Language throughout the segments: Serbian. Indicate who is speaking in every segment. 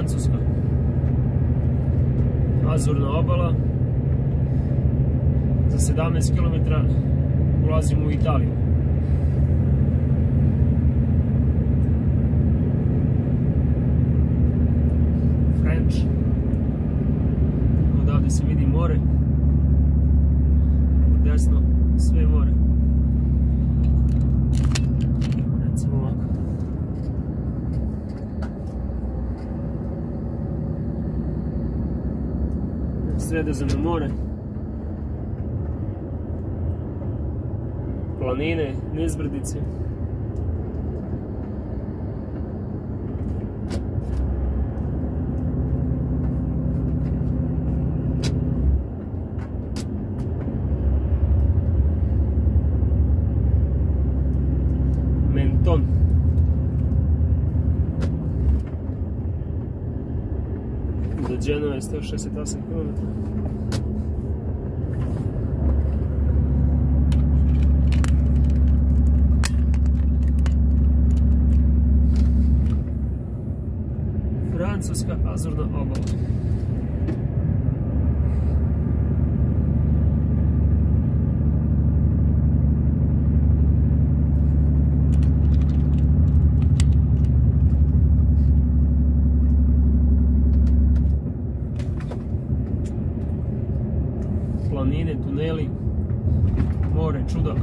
Speaker 1: Francuska. Azurna obala. Za 17 km ulazimo u Italiju. French. Odavde se vidi more. Desno sve more. Recimo ovako. Sredozemno more. Planine, nizbrdice. Menton. Do Genove 168 km. Francuska azurna obala. Planine, tuneli, more, čuda.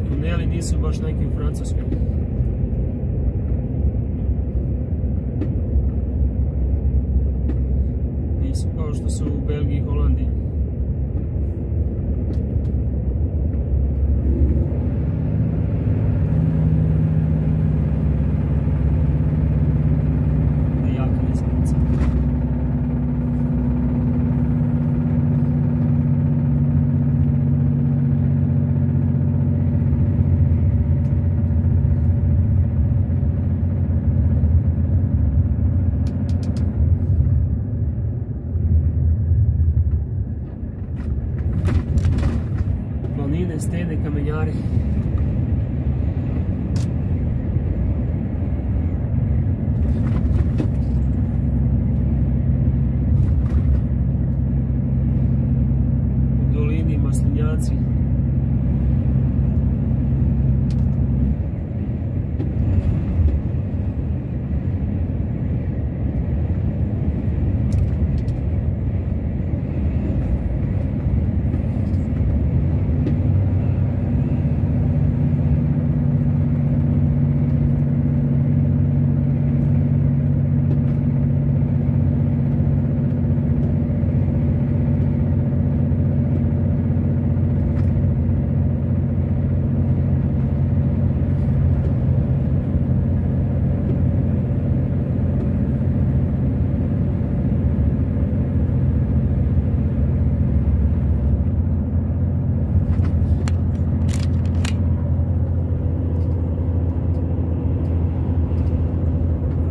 Speaker 1: Tuneli nisu baš neki u Francuskoj. Nisu kao što su u Belgiji i Holandiji. Jaka nizbrdica. Planine, stene, kamenjari. U dolini maslinjaci.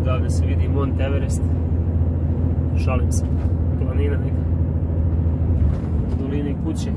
Speaker 1: Odavde se vidi Mont Everest. Šalim se. Planina neka. U dolini kuće.